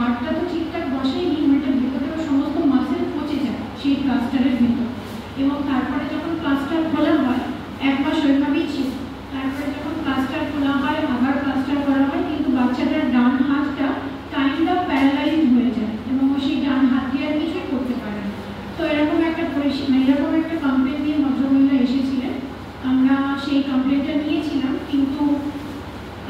হাড়টা তো ঠিকঠাক বসেনি, ওইটার ভিতরে সমস্ত মাসেল পচে যায় সেই প্লাস্টারের ভিতর। এবং তারপরে যখন প্লাস্টার খোলা হয়, 1 মাস ওইভাবেই ছিল। তারপরে যখন প্লাস্টার খোলা হয়, আবার প্লাস্টার করা হয়, কিন্তু বাচ্চাটার ডান হাতটা কাইন্ড অফ প্যারালাইজ হয়ে যায় এবং ও সেই ডান হাত দিয়ে আর কিছুই করতে পারে না। তো এরকম একটা কমপ্লেন নিয়ে ভদ্রমহিলা এসেছিলেন। আমরা সেই কমপ্লেনটা নিয়েছিলাম, কিন্তু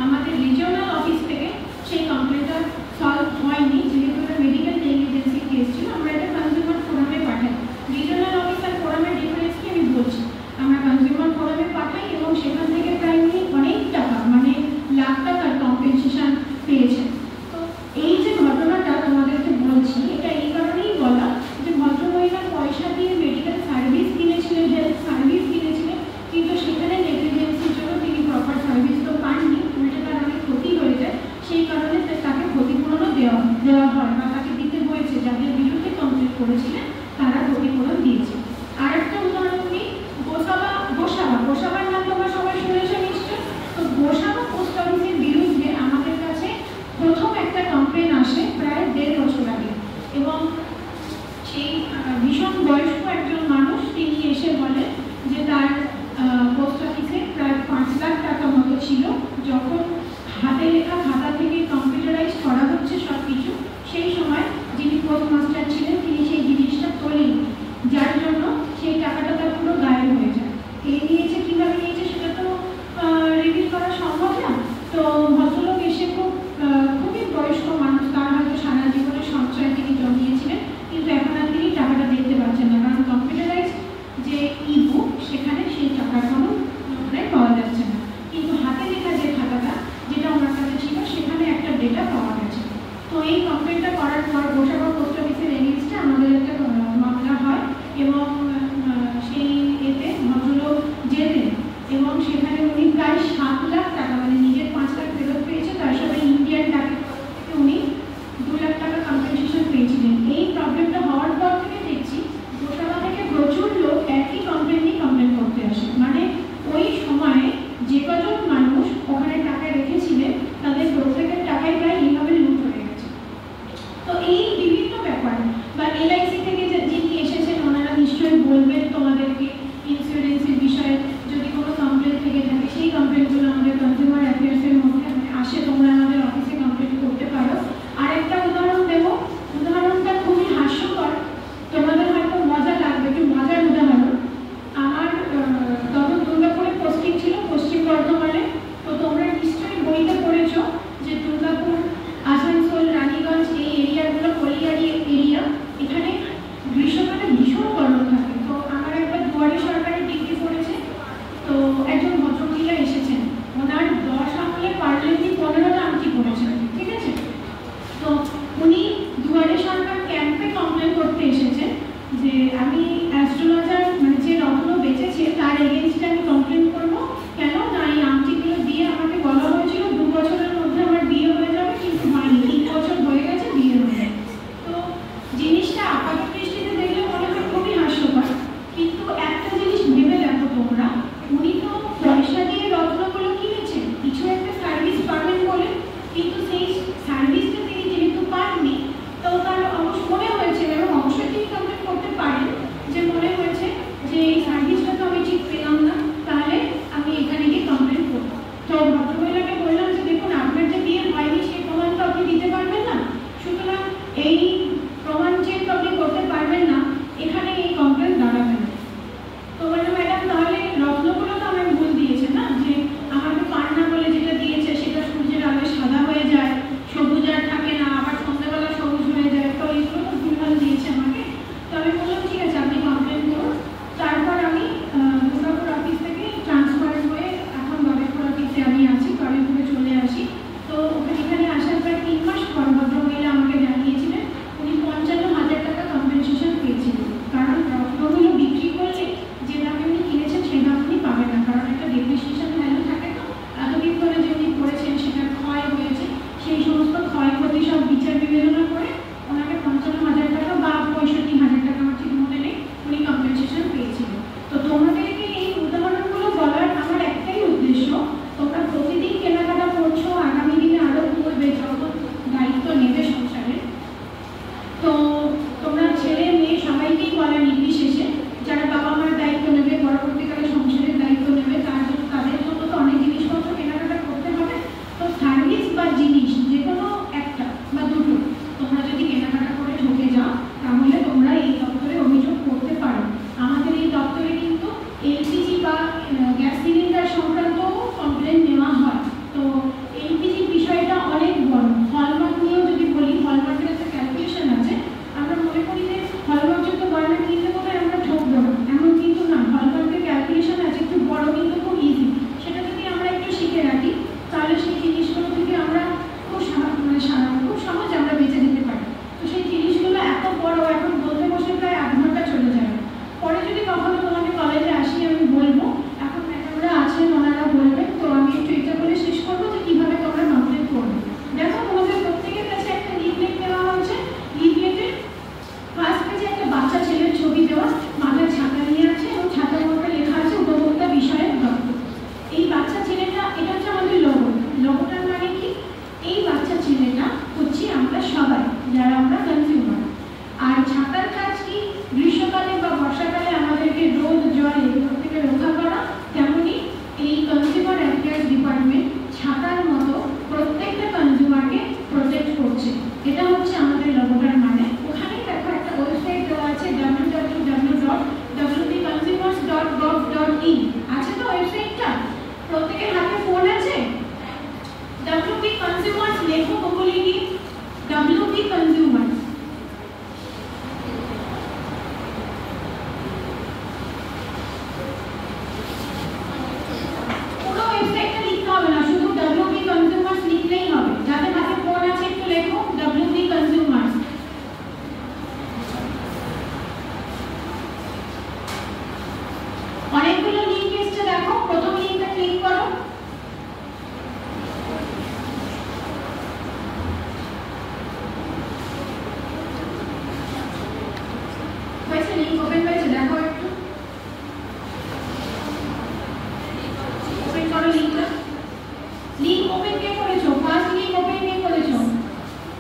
আমাদের রিজিওনাল অফিস থেকে সেই কমপ্লেনটা সলভ হয়নি। যেহেতু এটা মেডিকেল নেগলিজেন্সি কেস ছিল, আমরা এটা কনজিউমার ফোরামে পাঠাই। রিজিওনাল অফিস আর ফোরামের ডিফারেন্স কি আমি বলছি। আমরা কনজিউমার ফোরামে পাঠাই এবং সেখান থেকে প্রায় অনেক টাকা, মানে লাখ টাকার কম্পেনসেশন পেয়েছেন। তো এই যে ঘটনাটা তোমাদেরকে বলছি, এটা এই কারণেই বলা যে ভদ্রমহিলা পয়সা দিয়ে মেডিকেল সার্ভিস কিনেছিলেন, হেলথ সার্ভিস কিনেছিলেন, কিন্তু সেখানে নেগলিজেন্সির জন্য তিনি প্রপার সার্ভিস তো পাননি, উল্টে তার অনেক ক্ষতি হয়ে যায়। সেই কারণে তাকে ক্ষতিপূরণও দেওয়া হয় বা তাকে দিতে হয়েছে। যাদের বিরুদ্ধে কমপ্লেন করেছিলেন তারা ক্ষতিপূরণ দিয়েছে। আর একটা উদাহরণ নিই, গোসাবার নাম তোমরা সবাই শুনেছো নিশ্চয়। তো গোসাবা পোস্ট অফিসের বিরুদ্ধে আমাদের কাছে প্রথম একটা কমপ্লেন আসে প্রায় 1.5 বছর আগে। এবং সেই ভীষণ বয়স্ক একজন মানুষ, তিনি এসে বলেন যে তার পোস্ট অফিসে প্রায় 5 লাখ টাকা মতো ছিল। যখন হাতে লেখা খাতা থেকে কম্পিউটারাইজ করা হচ্ছে সব কিছু, সেই সময় যিনি পোস্টমাস্টার ছিলেন তিনি সেই জিনিসটা তোলেন, যার জন্য সেই টাকাটা তার পুরো গায়েব হয়ে যায়। কে নিয়েছে, কীভাবে নিয়েছে সেটা তো রিভিল করা সম্ভব না। তো ভদ্রলোক এসে খুবই বয়স্ক মানুষ, তার হয়তো সারা জীবনের সঞ্চয় তিনি জমিয়েছিলেন, কিন্তু এখন আর তিনি টাকাটা দেখতে পাচ্ছেন না, কারণ কম্পিউটারাইজ যে ই বুক সেখানে সেই টাকার কোনো প্রায় পাওয়া যাচ্ছে না। কিন্তু হাতে লেখা যে খাতাটা যেটা ওনার কাছে ছিল সেখানে একটা ডেটা পাওয়া গেছে। তো এই কমপ্লেনটা করার পর গোসাবা পোস্ট অফিসের এগেইনস্টে আমাদের একটা মামলা হয় এবং সেই এতে ভদ্রলোক জেতেন এবং সেখানে উনি প্রায় 7 লাখ টাকা, মানে নিজের 5 লাখ ফেরত পেয়েছে, তার সাথে ইন্ডিয়ান টাকা থেকে উনি 2 লাখ টাকা কম্পেনসেশন পেয়েছিলেন। এই প্রবলেমটা হওয়ার পর থেকে দেখছি গোসাবা থেকে প্রচুর লোক একই কমপ্লেন নিয়ে কমপ্লেন করতে আসে। মানে ওই সময়ে যে কজন মানুষ ওখানে টাকা রেখেছিলেন তাদের প্রত্যেকের টাকায় প্রায় এইভাবে লুট হয়ে গেছে। তো এই বিভিন্ন ব্যাপার বা এলআইসি থেকে যিনি এসেছেন ওনারা নিশ্চয়ই বলবেন তোমাদেরকে ইন্স্যুরেন্সের বিষয়ে যদি কোনো কমপ্লেন থেকে থাকে। সেই কমপ্লেনগুলো আমাদের কনজিউমার অ্যাফেয়ার্সের মধ্যে আসে, তোমরা আমাদের অফিসে কমপ্লেন করতে পারো। আর একটা উদাহরণ দেব, উদাহরণটা খুবই হাস্যকর, তোমাদের হয়তো মজা লাগবে, একটু মজার উদাহরণ। আমার তখন দুর্গাপুরে পোস্টিং ছিল, পশ্চিম বর্ধমানে। তো তোমরা নিশ্চয়ই বইতে পড়েছ যে দুর্গাপুর, আসানসোল, রানীগঞ্জ এই এরিয়াগুলো কলিয়ারি এরিয়া, এখানে গ্রীষ্মকালে ভীষণ গরম থাকে। তো আমার একবার দুয়ারে সরকারি ডিগ্রি পড়েছে, তো একজন ভদ্রমহিলা এসেছেন, ওনার 10 আঙুলে পারলেন্টি 15টা আংটি পড়েছেন, ঠিক আছে। তো উনি দুয়ারে সরকার ক্যাম্পে কমপ্লেন করতে এসেছেন যে আমি অ্যাস্ট্রোলজার, মানে যে রত্ন বেঁচেছে তার এগেইনস্টে আমি কমপ্লেন করবো। কেন না, এই আংটিগুলো দিয়ে আমাকে বলা হয়েছিল 2 বছরের মধ্যে আমার বিয়ে হয়ে যাবে, কিন্তু হয়নি, 3 বছর হয়ে গেছে, বিয়ে হয়ে যায়। তো জিনিসটা আপাত দৃষ্টিতে দেখলে মনে হয় খুবই হাস্যকর, কিন্তু একটা জিনিস ভেবে দেখো তোমরা, উনি তো পয়সা দিয়ে রত্নগুলো কিনেছেন কিছু একটা সার্ভিস পাবেন বলে, কিন্তু সেই সার্ভিসটা তিনি যেহেতু পাননি, তো তার অবশ্য মনে হয়েছে, এবং অবশ্যই তিনি কমপ্লেন করতে পারেন যে মনে হয়েছে যে এই সার্ভিসটা তো আমি ঠিক পেলাম না, তাহলে আমি এখানে গিয়ে কমপ্লেন করবো। তো ভদ্রমহিলাকে বললাম যে দেখুন, আপনার যে বিয়ে হয়নি সেই প্রমাণ তো আপনি দিতে পারবেন না, সুতরাং এই প্রমাণ যেহেতু আপনি করতে পারবেন না, এখানে এই কমপ্লেন দাঁড়াবে না। তো বললো ম্যাডাম তাহলে রত্নগুলো তো আমার ভুল দিয়েছে না, যে আমাকে পান্না বলে যেটা দিয়েছে সেটা সূর্যের আলোয় সাদা হয়ে যায়, সবুজ আর থাকে না, আবার সন্ধ্যাবেলা সবুজ হয়ে যায়, তো এইগুলো তো ভুলভাল দিয়েছে আমাকে। তো আমি বললাম ঠিক আছে আপনি কমপ্লেন করুন। তারপর আমি দুর্গাপুর অফিস থেকে ট্রান্সফার হয়ে এখন বারুইপুর অফিসে আমি আছি, বারুইপুরে চলে আসি। তো এখানে আসার প্রায় 3 মাস পর ভদ্রমহিলা আমাকে জানিয়েছিলেন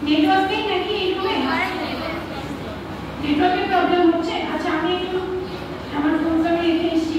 নেটওয়ার্ক নেই নাকি এই রুমে? নেটওয়ার্কের প্রবলেম হচ্ছে। আচ্ছা আমি একটু আমার ফোনটা রেখে এসেছি।